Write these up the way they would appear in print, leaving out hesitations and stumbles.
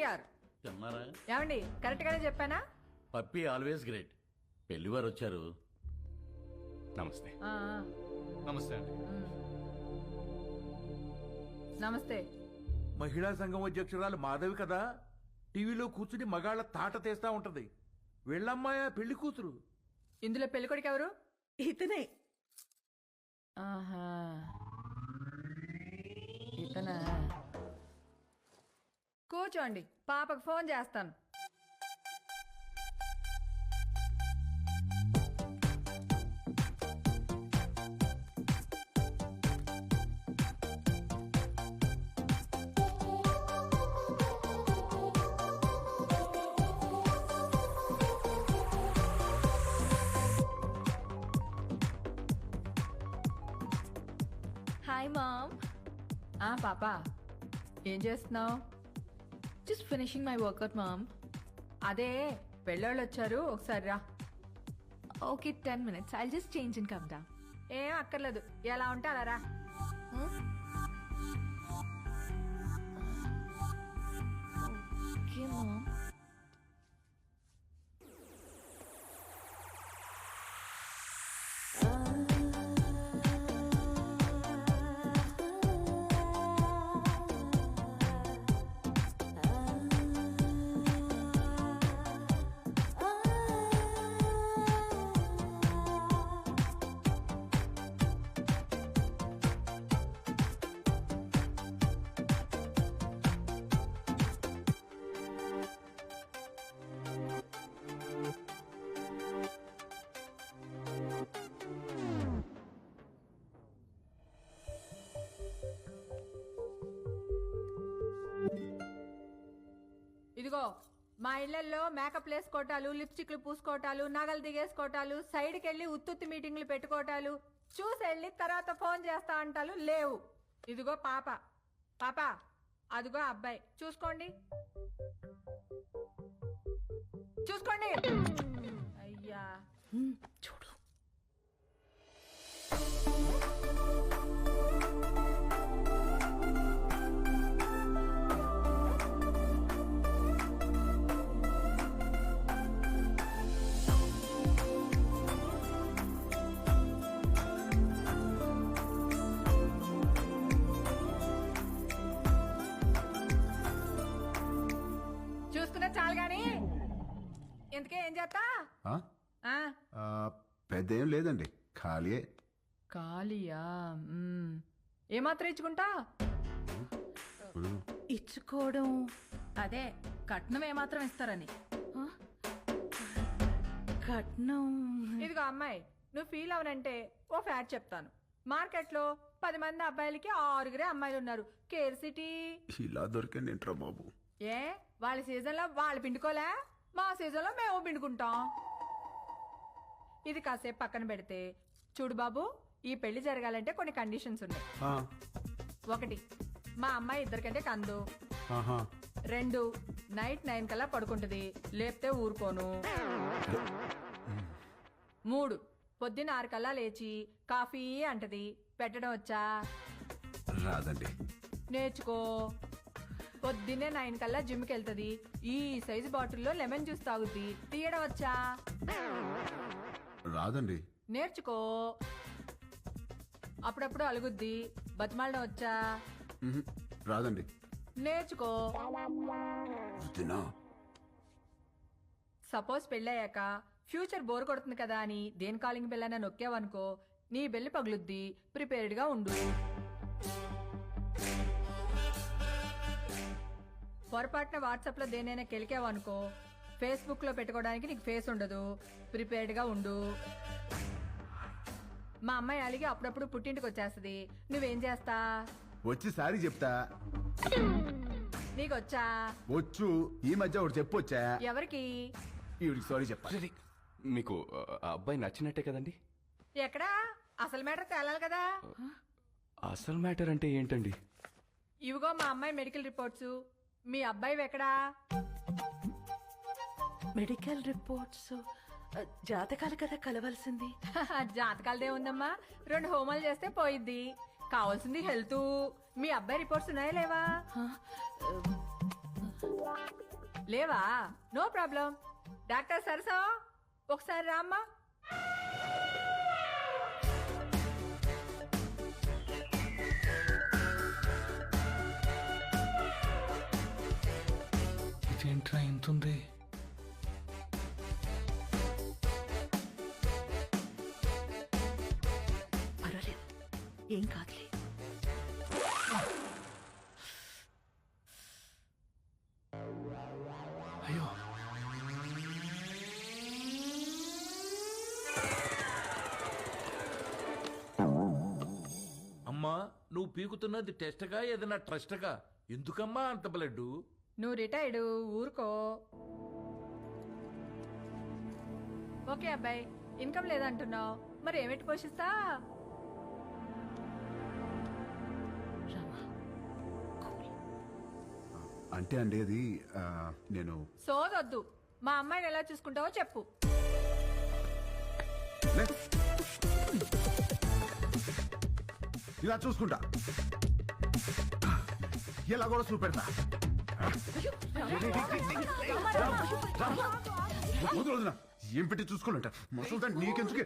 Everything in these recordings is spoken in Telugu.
కేటీఆర్. తిన్నారా? ఏమండి కరెక్ట్ గానే చెప్పానా? పప్పి ఆల్వేస్ గ్రేట్. పెళ్లివారు వచ్చారు. నమస్తే. ఆ, ఆ. నమస్తే అండి. నమస్తే. మహిళా సంఘం అధ్యక్షురాలు మాధవి కదా, టీవీలో కూర్చుని మగాళ్ళ తాట తీస్తా ఉంటది. వెళ్ళమ్మాయా పెళ్లి కూతురు. ఇందులో పెళ్ళికొడుకు ఎవరు? ఇతనే. ఆహా, ఇతనా? కూర్చోండి, పాపకు ఫోన్ చేస్తాను. Hi mom. పాప ఏం చేస్తున్నావు? Just finishing my workout mom. అదే పెళ్ళోళ్ళు వచ్చారు, ఒకసారి రా. Okay 10 minutes. I'll just change and come down. ఏం అక్కర్లేదు, ఎలా ఉంటే అలా రా. Okay mom. ఇదిగో, మా ఇళ్లలో మేకప్ వేసుకోవటాలు, లిప్స్టిక్లు పూసుకోవటాలు, నగలు దిగేసుకోవటాలు, సైడ్కి వెళ్ళి ఉత్తుత్తి మీటింగ్లు పెట్టుకోవటాలు, చూసి వెళ్ళి తర్వాత ఫోన్ చేస్తా అంటాలు లేవు. ఇదిగో పాప, పాప అదిగో అబ్బాయి, చూసుకోండి చూసుకోండి. అయ్యా చూడు. చూసుకున్నా చాలు గాని ఇంతకే ఏం చేస్తా? పెద్ద ఏం లేదండి, ఖాళీయే. ఖాళీయా? ఏమాత్రం ఇచ్చుకుంటా? ఇచ్చుకోవడం అదే కట్నం ఏమాత్రం ఇస్తారని. కట్నం. ఇదిగో అమ్మాయి, నువ్వు ఫీల్ అవనంటే ఓ ఫ్యాక్ట్ చెప్తాను. మార్కెట్లో 10 మంది అబ్బాయిలకి 6 అమ్మాయిలు ఉన్నారు. Care city. ఇలా దొరికిందేంట్రా బాబు? ఏ వాళ్ళ సీజన్ లో వాళ్ళు పిండుకోలే, మా సీజన్ లో మేము పిండుకుంటాం. ఇది కాసేపు పక్కన పెడితే, చూడు బాబు, ఈ పెళ్లి జరగాలంటే కొన్ని కండిషన్స్ ఉన్నాయి. 1, మా అమ్మాయి ఇద్దరికంటే కందు. 2, నైట్ 9 కల్లా పడుకుంటది, లేపితే ఊరుకోను. 3, పొద్దున్న 6 కల్లా లేచి కాఫీ అంటది. పెట్టడం వచ్చా? రాదండి. నేర్చుకో. పొద్దున్నే 9 కల్లా జిమ్కి వెళ్తది. ఈ సైజు బాటిల్లో లెమన్ జ్యూస్ తాగుద్ది. తీయడం వచ్చా? రాదండి. నేర్చుకో. అప్పుడప్పుడు అలుగుద్ది. బతిమాలడం వచ్చా? రాదండి. నేర్చుకో. సపోజ్ పెళ్ళయ్యాక ఫ్యూచర్ బోర్ కొడుతుంది కదా అని దేని కాలింగ్ బెల్ అయినా నొక్కావనుకో, నీ బెల్లి పగులుద్ది. ప్రిపేర్డ్ గా ఉండు. పొరపాటున వాట్సాప్ లో దేనైనా కెలికావనుకో, ఫేస్బుక్ లో పెట్టుకోవడానికి నీకు ఫేస్ ఉండదు. ప్రిపేర్డ్ గా ఉండు. మా అమ్మాయి అలిగి అప్పుడప్పుడు పుట్టింటికి వచ్చేస్తది. నువ్వేం చేస్తా? వచ్చి సారీ చెప్తా. నీకొచ్చా? వచ్చు. ఈ మధ్య ఒకటి చెప్పొచ్చా? ఎవరికి? ఈవిడికి సారీ చెప్పాలి. మీకు ఆ అబ్బాయి నచ్చినట్టే కదండి? ఎక్కడా? అసలు మ్యాటర్ తేలాలి కదా. అసలు మ్యాటర్ అంటే ఏంటండి? ఇవిగో మా అమ్మాయి మెడికల్ రిపోర్ట్స్. మీ అబ్బాయి ఎక్కడా? Medical reports. జాతకాలు కదా కలవాల్సింది. జాతకాలదే ఉందమ్మా, 2 హోమాలు చేస్తే పోయిద్ది. కావాల్సింది హెల్త్. మీ అబ్బాయి రిపోర్ట్స్ ఉన్నాయా లేవా? లేవా? No problem. డాక్టర్ సరసా ఒకసారి రామ్మా. ఇదేంట్రా ఇంతుంది? పర్వాలేదు, ఏం కాదులే. అయ్యో, అమ్మా నువ్వు పీకుతున్నది టెస్ట్గా ఏదైనా ట్రస్ట్గా? ఎందుకమ్మా అంత బ్లడ్? నువ్వు రిటైర్డ్, ఊరుకో. ఓకే అబ్బాయి, ఇన్కమ్ లేదంటున్నావు, మరి ఏమిటి పోషిస్తా? రామా, అంటే అండి అది నేను సోదొద్దు. మా అమ్మాయిని ఎలా చూసుకుంటావో చెప్పు. లే. ఇలా చూసుకుంటా, ఎలా కూడా చూపెడతా. వదినా, ఏం పెట్టి చూసుకోవాలంట మసలు నీకెందుకే.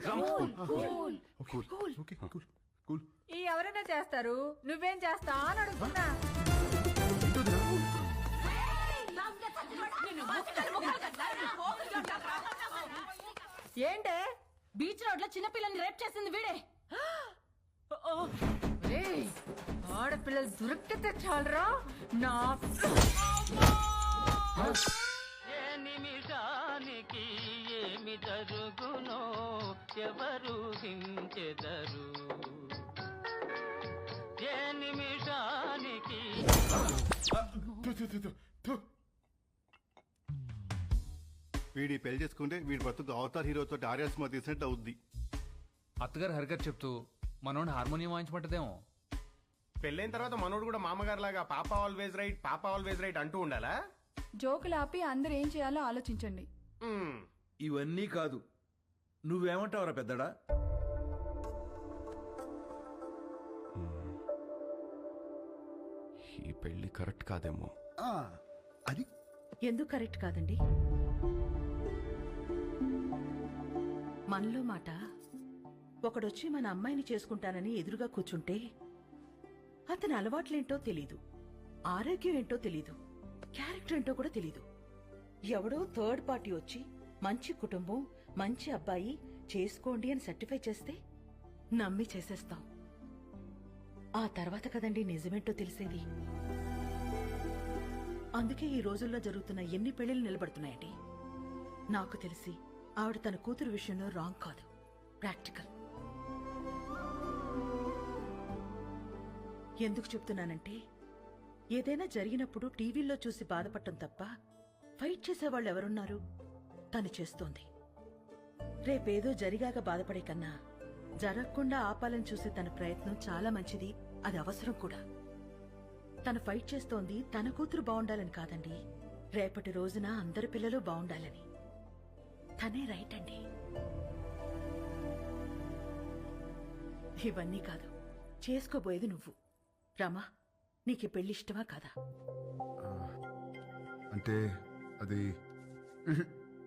ఈ ఎవరైనా చేస్తారు, నువ్వేం చేస్తా అని అడుగుతున్నా. ఏంటే? బీచ్ రోడ్ లో చిన్నపిల్లని రేప్ చేసింది వీడే. ఏయ్, ఆడపిల్లలు దొరికితే చాలరా నా. ఏ నిమిషానికి ఏమి జరుగునో ఎవరు హించెదరు. ఏ నిమిషానికి వీడి పెళ్లి చేసుకుంటే వీడి బతుకు అవతార్ హీరోతో ఆర్యా సినిమా తీసినట్టు అవుద్ది. అత్తగారు హరిగారు చెప్తూ మనోడిని హార్మోనియం వాయించమంటదేమో. పెళ్ళైన తర్వాత మనోడు కూడా మామగారు లాగా పాప ఆల్వేజ్ రైట్, పాప ఆల్వేజ్ రైట్ అంటూ ఉండాలా? జోకులు ఆపి అందరూ ఏం చేయాలో ఆలోచించండి. ఇవన్నీ కాదు, నువ్వేమంటావురా పెద్దడా? ఈ పెళ్లి కరెక్ట్ కాదేమో. అది ఎందుకు కరెక్ట్ కాదండి? మనలో మాట ఒకడొచ్చి మన అమ్మాయిని చేసుకుంటానని ఎదురుగా కూర్చుంటే అతని అలవాట్లేంటో తెలీదు, ఆరోగ్యం ఏంటో తెలీదు, క్యారెక్టర్ ఏంటో కూడా తెలీదు. ఎవడో థర్డ్ పార్టీ వచ్చి మంచి కుటుంబం, మంచి అబ్బాయి చేసుకోండి అని సర్టిఫై చేస్తే నమ్మి చేసేస్తాం. ఆ తర్వాత కదండి నిజమేంటో తెలిసేది. అందుకే ఈ రోజుల్లో జరుగుతున్న ఎన్ని పెళ్లిళ్ళు నిలబడుతున్నాయండి. నాకు తెలిసి ఆవిడ తన కూతురు విషయంలో రాంగ్ కాదు, ప్రాక్టికల్. ఎందుకు చెప్తున్నానంటే ఏదైనా జరిగినప్పుడు టీవీల్లో చూసి బాధపడటం తప్ప ఫైట్ చేసేవాళ్ళు ఎవరున్నారు? తను చేస్తోంది. రేపేదో జరిగాక బాధపడే కన్నా జరగకుండా ఆపాలని చూసే తన ప్రయత్నం చాలా మంచిది, అది అవసరం కూడా. తను ఫైట్ చేస్తోంది తన కూతురు బాగుండాలని కాదండి, రేపటి రోజున అందరి పిల్లలు బాగుండాలని. తనే రైట్ అండి. ఇవన్నీ కాదు, చేసుకోబోయేది నువ్వు. రామా, నీకు పెళ్లి ఇష్టమా కాదా? అంటే అది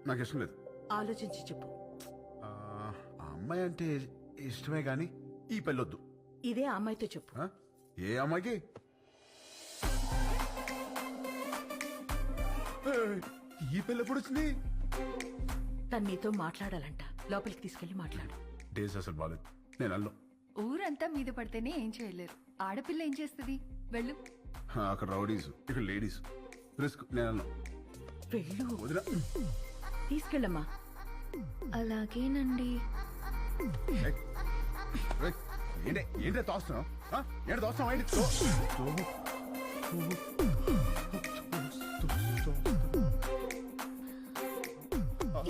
నాకు ఇష్టం లేదు. ఆలోచించి చెప్పు. ఆ అమ్మాయి అంటే ఇష్టమే గాని ఈ పెళ్ళొద్దు. ఇదే ఆ అమ్మాయితో చెప్పు. ఏ అమ్మాయికి? ఈ పెళ్ళి ఎప్పుడు వచ్చింది? తను నీతో మాట్లాడాలంట, లోపలికి తీసుకెళ్లి మాట్లాడు. డేస్ అసలు బాలేదు, నేను అల్లం. ఊరంతా మీద పడితేనే ఏం చేయలేరు, ఆడపిల్ల ఏం చేస్తుంది? వెళ్ళు. అక్కడ రౌడీస్, ఇక్కడ లేడీస్, రిస్క్, నేను అల్లం. వెళ్ళు, వదినా. తీసుకెళ్ళమ్మా. అలాగేనండి. ఏంటే తోస్తున్నావు? ఏంటి తోస్తున్నావు? ఏంటి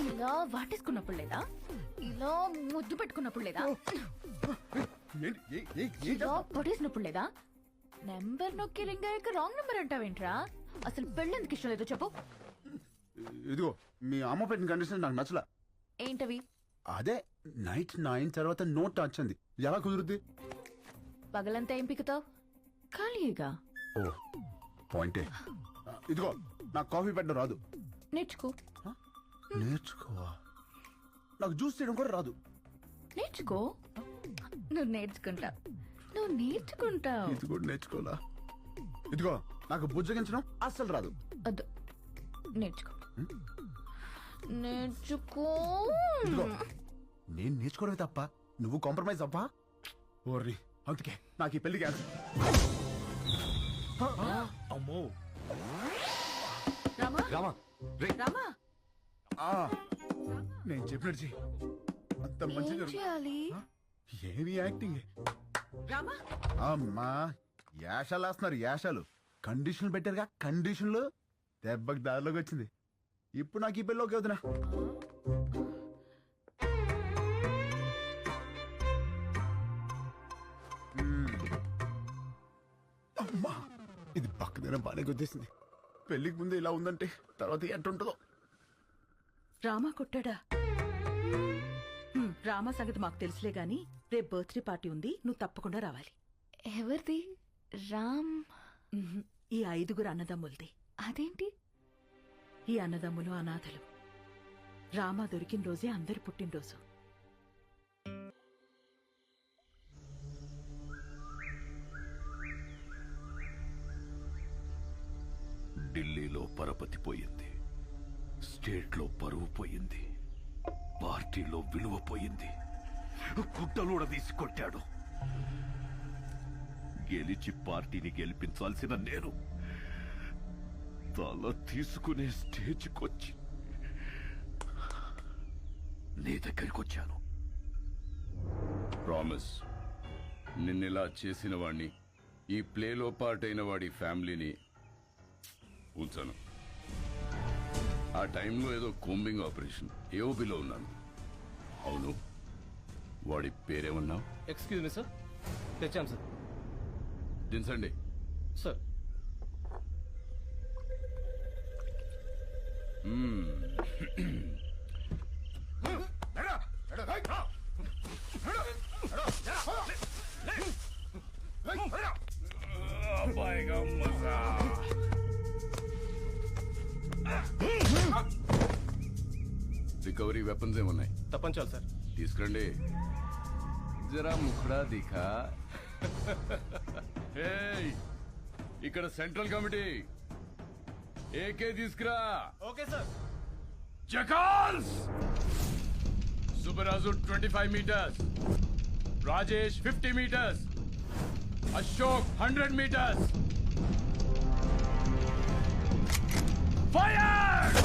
ఇలా వాటేసుకున్నప్పుడు లేదా? ఇలా ముద్దు పెట్టుకున్నప్పుడు లేదా? ఇలా పొడేసినప్పుడు లేదా? నెంబర్ నొక్కి రింగ్ అయ్యాక రాంగ్ నెంబర్ అంటావేంట్రా? అసలు పెళ్ళెందుకు ఇష్టం లేదో చెప్పు. ఇదిగో మీ అమ్మ పెట్టిన కండిషన్ నాకు నచ్చలా. ఏంటవి? అదే నైట్ 9 తర్వాత నో టచ్ అంది. ఎలా కుదురుద్ది? పగలంతా ఏం పిక్కుతావు? ఖాళీగా. ఓ పాయింటే. ఇదిగో నాకు కాఫీ పెట్టడం రాదు. నేర్చుకో. నేర్చుకోవా? నాకు జ్యూస్ చేయడం కూడా రాదు. నేర్చుకో. నువ్వు నేర్చుకుంటావు. నువ్వు నేర్చుకుంటావు. ఇది కూడా నేర్చుకోవాలా? ఇదిగో నాకు బుజ్జగించడం అస్సలు రాదు. వద్దు, నేర్చుకో. నేర్చుకో. ఇదిగో నేను నేర్చుకోవడమే తప్ప నువ్వు కాంప్రమైజ్ అవ్వా? ఓర్రి, అందుకే నాకు ఈ పెళ్లి క్యాన్సిల్. అమ్మో, రామా రామా రే రామా నేను చెప్పినట్టు చెయ్యి. అంత మంచి ఏం చేయాలి? ఏమి యాక్టింగ్. రామా అమ్మా యాషాలు వేస్తున్నారు, యాషాలు. కండిషన్లు పెట్టారుగా, కండిషన్లు. దెబ్బకి దారిలోకి వచ్చింది. ఇప్పుడు నాకు ఈ పెళ్ళి ఓకే అవుతున్నా. అమ్మా ఇది పక్కదైనా బాగానే గుర్తిస్తుంది. పెళ్లికి ముందు ఇలా ఉందంటే తర్వాత ఎట్టుంటుందో. రామా కొట్టాడా? రామా సంగతి మాకు తెలుసులే గాని రేపు బర్త్డే పార్టీ ఉంది, నువ్వు తప్పకుండా రావాలి. ఎవరిది? రామ్? ఈ 5 అన్నదమ్ములది. అదేంటి? ఈ అన్నదమ్ములు అనాథలు. రామా దొరికిన రోజే అందరి పుట్టినరోజు. ఢిల్లీలో పరపతి పోయింది, స్టేట్లో పరువు పోయింది, పార్టీలో విలువ పోయింది. కుట్టలూడ తీసి కొట్టాడు. గెలిచి పార్టీని గెలిపించాల్సిన నేను తల తీసుకునే స్టేజ్కొచ్చి నీ దగ్గరికి వచ్చాను. ప్రామిస్, నిన్నెలా చేసిన వాడిని, ఈ ప్లేలో పార్ట్ అయిన వాడి ఫ్యామిలీని ఉంచాను. ఆ టైంలో ఏదో కోంబింగ్ ఆపరేషన్ ఏఓబిలో ఉన్నాను. అవును, వాడి పేరేమన్నావు? ఎక్స్క్యూజ్ మీ సార్, తెచ్చాం సార్. దించండి. సార్ రికవరీ వెపన్స్ ఏమున్నాయి? తప్పంచాలి సార్. తీసుకురండి. జరా ముఖడా దిఖా. ఏయ్, ఇక్కడ సెంట్రల్ కమిటీ ఏకే తీసుకురా. Okay sir. జకాల్స్. Subbaraju 25 meters, Rajesh 50 meters, Ashok 100 meters. Fire!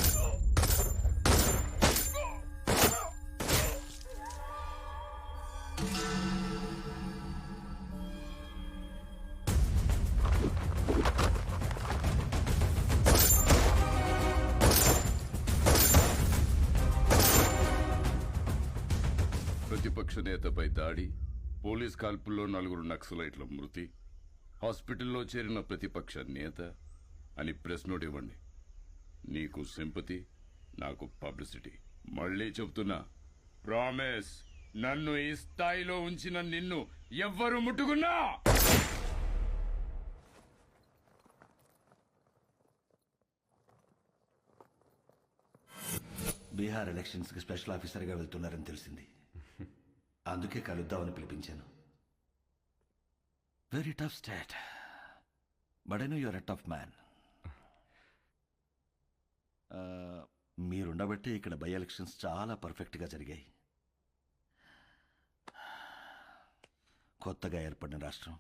ప్రతిపక్ష నేతపై దాడి, పోలీస్ కాల్పుల్లో 4 నక్సలైట్ల మృతి, హాస్పిటల్లో చేరిన ప్రతిపక్ష నేత అని ప్రెస్ నోట్ ఇవ్వండి. నీకు సింపతి, నాకు పబ్లిసిటీ. మళ్ళీ చెప్తున్నా, ప్రామిస్, నన్ను ఈ స్థాయిలో ఉంచిన నిన్ను ఎవ్వరు ముట్టుకున్నా. బీహార్ ఎలక్షన్స్ కి స్పెషల్ ఆఫీసర్గా వెళ్తున్నారని తెలిసింది. అందుకే కలుద్దామని పిలిపించాను. Very tough state, but I know you're a tough man. మీరుండబట్టే ఇక్కడ బై ఎలక్షన్స్ చాలా పర్ఫెక్ట్గా జరిగాయి. కొత్తగా ఏర్పడిన రాష్ట్రం,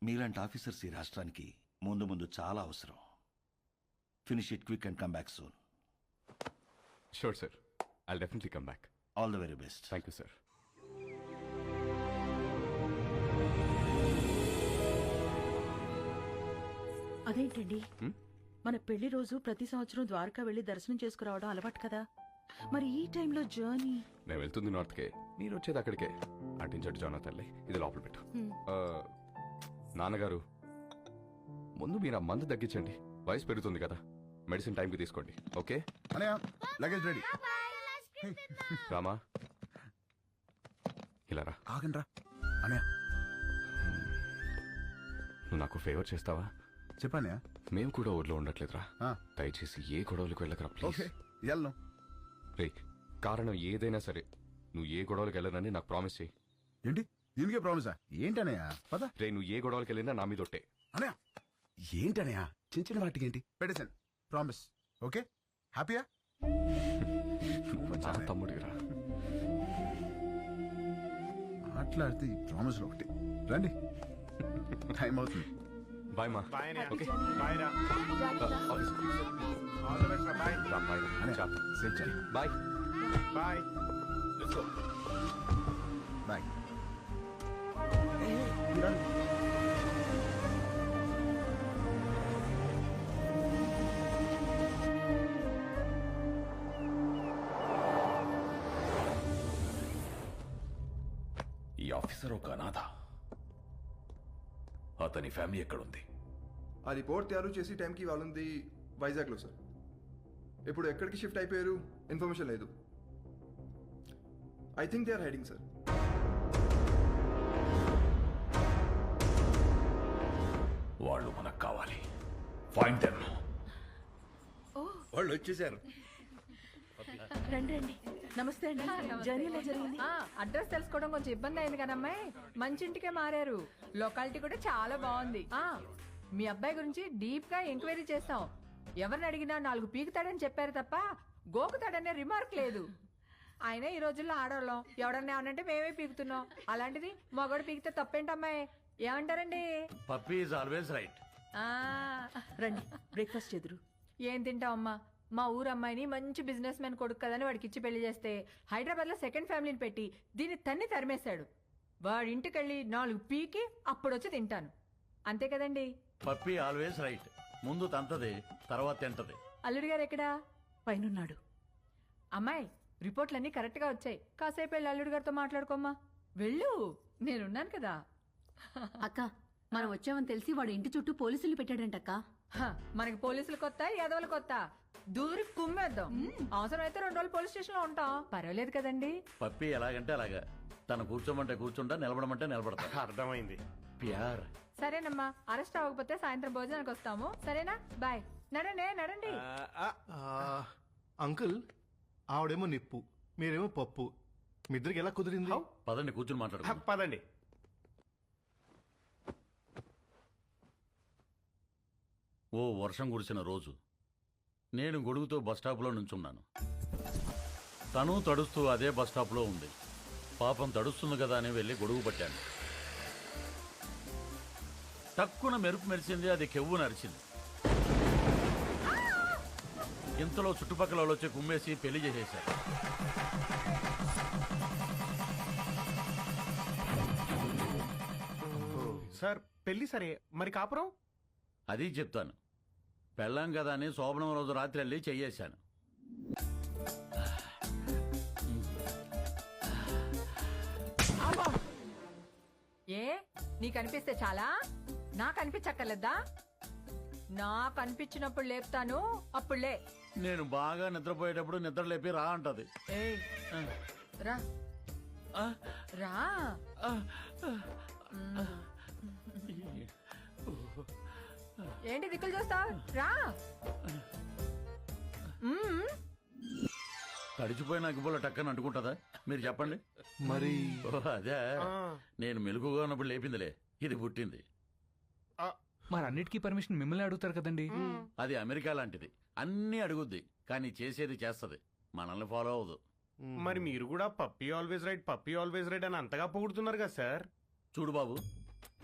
మీలాంటి ఆఫీసర్స్ ఈ రాష్ట్రానికి ముందు ముందు చాలా అవసరం. Finish it quick and come back soon. Sure sir, I'll definitely come back. All the very best. Thank you sir. అదేంటండి, మన పెళ్లి రోజు ప్రతి సంవత్సరం ద్వారకా వెళ్లి దర్శనం చేసుకురావడం అలవాటు కదా. మరి ఈ టైంలో జర్నీ? నేను వెళ్తుంది నార్త్కే, మీరు వచ్చేది అక్కడికే. అటించట్టు జానా తల్లి, ఇది లోపల పెట్టు. నాన్నగారు, ముందు మీరు ఆ మందు తగ్గించండి. వయసు పెరుగుతుంది కదా, మెడిసిన్ టైంకి తీసుకోండి. ఓకే? Luggage ready. రామా, ఇలా రా. ఆగండి రా అనయా. నువ్వు నాకు ఫేవర్ చేస్తావా? చెప్పానయా. మేము కూడా ఊర్లో ఉండట్లేదురా. దయచేసి ఏ గొడవలకు వెళ్ళకరా ప్లీజ్. ఓకే వెళ్ళను. రే కారణం ఏదైనా సరే నువ్వు ఏ గొడవలకు వెళ్ళనని నాకు ప్రామిస్ చేయి. ఏంటి దీనికే ప్రామిసా? ఏంటనయ్య పద. రే నువ్వు ఏ గొడవలకు వెళ్ళినా నా మీద ఒట్టే. అనయ్య ఏంటనయ్య చిన్న చిన్న వాటికి ఏంటి? పెట్టేశాను ప్రామిస్. ఓకే హ్యాపీయా? చాలా తమ్ముడిరా. మాట్లాడితే ఈ ప్రామిస్లో ఒకటి. రండి టైం అవుతుంది. బాయ్ మా. బాయ్ ఓకే బాయ్ రా ఆఫీస్ ఆల్ ది బెస్ట్ రా బాయ్ బాయ్ సేఫ్ చేయండి. Bye bye bye. ఈ ఆఫీసర్ ఒక అనాథ. అతని ఫ్యామిలీ ఎక్కడుంది? ఆ రిపోర్ట్ తయారు చేసి టైంకి వాళ్ళుంది వైజాగ్లో సార్. ఇప్పుడు ఎక్కడికి షిఫ్ట్ అయిపోయారు ఇన్ఫర్మేషన్ లేదు. I think they are hiding sir. వాళ్ళు మనకు కావాలి. Find them. వాళ్ళు వచ్చేసారు. రండి రండి. నమస్తే అండి. జర్నీలో జరిగింది. అడ్రస్ తెలుసుకోవడం కొంచెం ఇబ్బంది అయింది కదమ్మాయి. మంచి ఇంటికే మారారు. లొకాలిటీ కూడా చాలా బాగుంది. మీ అబ్బాయి గురించి డీప్ గా ఎంక్వైరీ చేస్తాం. ఎవరిని అడిగినా 4 పీకుతాడని చెప్పారు తప్ప గోకుతాడనే రిమార్క్ లేదు. ఆయన ఈ రోజుల్లో ఆడవాళ్ళం. ఎవడన్నా ఏమనంటే మేమే పీకుతున్నాం. అలాంటిది మగోడు పీకితే తప్పేంటమ్మాయి? ఏమంటారండి? Puppy is always right. రండి బ్రేక్ఫాస్ట్ చెదురు. ఏం తింటావమ్మా? మా ఊరు అమ్మాయిని మంచి బిజినెస్ మ్యాన్ కొడుకు కదని వాడికి ఇచ్చి పెళ్లి చేస్తే హైదరాబాద్ లో సెకండ్ ఫ్యామిలీని పెట్టి దీన్ని తన్ని తరిమేశాడు. వాడి ఇంటికెళ్ళి 4 పీకి అప్పుడొచ్చి తింటాను. అంతే కదండి? Puppy always right. ముందు తంతది, తర్వాత తింటది. అల్లుడి గారు ఎక్కడా? పైనున్నాడు. అమ్మాయి రిపోర్ట్లన్నీ కరెక్ట్ గా వచ్చాయి. కాసేపు వెళ్ళి అల్లుడి గారితో మాట్లాడుకోమ్మా. వెళ్ళు, నేనున్నాను కదా. అక్క మనం వచ్చామని తెలిసి వాడు ఇంటి చుట్టూ పోలీసులు పెట్టాడంటక్క. మనకి పోలీసులు కొత్త, యాదవులు కొత్త. దూరి కుమ్మేద్దాం. అవసరమైతే 2 రోజులు పోలీస్ స్టేషన్ లో ఉంటాం. పర్వాలేదు కదండి? పప్పీ ఎలాగంటే అలాగా. తను కూర్చోమంటే కూర్చుంటా, నిలబడమంటే నిలబడతా. అర్థమైంది. ప్యార్. సరేనమ్మా, అరెస్ట్ అవ్వకపోతే సాయంత్రం భోజనానికి వస్తాము. సరేనా? బాయ్. నడండి. అంకుల్ ఆవిడేమో నిప్పు, మీరేమో పప్పు. మీ ఇద్దరికి ఎలా కుదిరింది? పదండి కూర్చుని మాట్లాడు. పదండి. ఓ వర్షం కురిసిన రోజు నేను గొడుగుతో బస్టాప్లో నుంచున్నాను. తను తడుస్తూ అదే బస్టాప్లో ఉంది. పాపం తడుస్తుంది కదా అని వెళ్ళి గొడుగు పట్టాను. తక్కువ మెరుపు మెరిచింది. అది కెవ్వు నరిచింది. ఇంతలో చుట్టుపక్కల వాళ్ళు వచ్చి కుమ్మేసి పెళ్లి చేసేశారు. సార్ పెళ్లి సరే, మరి కాపురం? అది చెప్తాను. పెళ్ళాం కదా అని శోభనం రోజు రాత్రి వెళ్ళి చెయ్యేశాను. ఏ నీకు అనిపిస్తే చాలా? నాకు అనిపించక్కర్లేదా? నాకు అనిపించినప్పుడు లేపుతాను, అప్పుడులే. నేను బాగా నిద్రపోయేటప్పుడు నిద్ర లేపి రా అంటది. ఏయ్, రా రా. ఏంటి దిక్కులు చూస్తావు? రా. తడిచిపోయిన అగ్గిపుల్ల టక్కని అంటుకుంటుందా? మీరు చెప్పండి. మరి అదే నేను మెలుగుగా ఉన్నప్పుడు లేపిందిలే. ఇది పుట్టింది. మరి అన్నిటికీ పర్మిషన్ మిమ్మల్ని అడుగుతారు కదండి. అది అమెరికా లాంటిది. అన్నీ అడుగుద్ది, కానీ చేసేది చేస్తది. మనల్ని ఫాలో అవ్వదు. మరి మీరు కూడా పప్పీ ఆల్వేస్ రైట్ అని అంతగా పొగుడుతున్నారు కదా సార్. చూడు బాబు,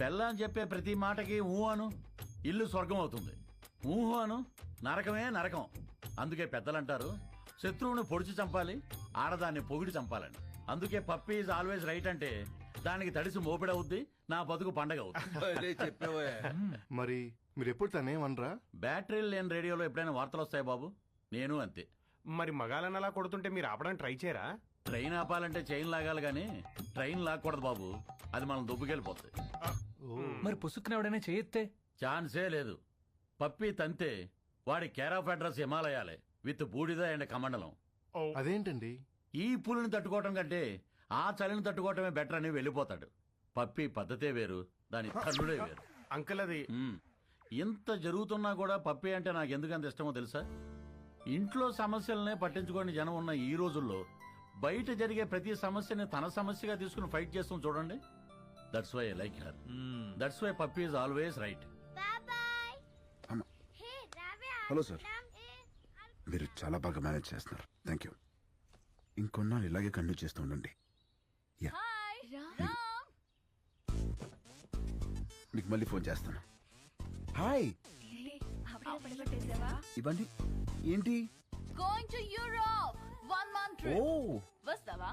పెళ్ళాని చెప్పే ప్రతి మాటకి ఊహ అను, ఇల్లు స్వర్గం అవుతుంది. ఊహ అను, నరకమే నరకం. అందుకే పెద్దలంటారు, శత్రువుని పొడిచి చంపాలి, ఆడదాన్ని పొగిడి చంపాలని. అందుకే పప్పీ ఈజ్ ఆల్వేస్ రైట్ అంటే దానికి తడిసి మోపిడవుద్ది, నా బతుకు పండగ అవుతుంది. మరి మీరు ఎప్పుడు తనేమనరా? బ్యాటరీలు లేని రేడియోలో ఎప్పుడైనా వార్తలు వస్తాయి బాబు. నేను అంతే. మరి మగాళ్ళని అలా కొడుతుంటే మీరు ఆపడానికి ట్రై చేయరా? ట్రైన్ ఆపాలంటే చైన్ లాగాలి గానీ ట్రైన్ లాక్కూడదు బాబు. అది మనం దుబ్బుకెళ్ళిపోతుంది. మరి పుసుక్కున ఎవడైనా చేయెత్తే? ఛాన్సే లేదు. పప్పి తంతే వాడి కేర్ ఆఫ్ అడ్రస్ హిమాలయాలే, విత్ బూడిద అండ్ కమండలం. అదేంటండి? ఈ పులిని తట్టుకోవటం కంటే ఆ చలిని తట్టుకోవటమే బెటర్ అని వెళ్ళిపోతాడు. పప్పి పద్ధతే వేరు, దాని తల్లుడే వేరు. అంకుల్ అది ఇంత జరుగుతున్నా కూడా పప్పి అంటే నాకు ఎందుకంత ఇష్టమో తెలుసా? ఇంట్లో సమస్యలనే పట్టించుకోని జనం ఉన్న ఈ రోజుల్లో బయట జరిగే ప్రతి సమస్యని తన సమస్యగా తీసుకుని ఫైట్ చేస్తాం చూడండి. That's why I like her. That's why puppy is always right. Hello sir, మీరు చాలా బాగా మేనేజ్ చేస్తున్నారు. Thank you. ఇంకొన్నాళ్ళు ఇలాగే కంటిన్యూ చేస్తూ ఉండండి. యా, మీకు మళ్ళీ ఫోన్ చేస్తాను. హాయ్, ఇవ్వండి. ఏంటి? Going to Europe 1 month trip. ఓ, వస్తావా?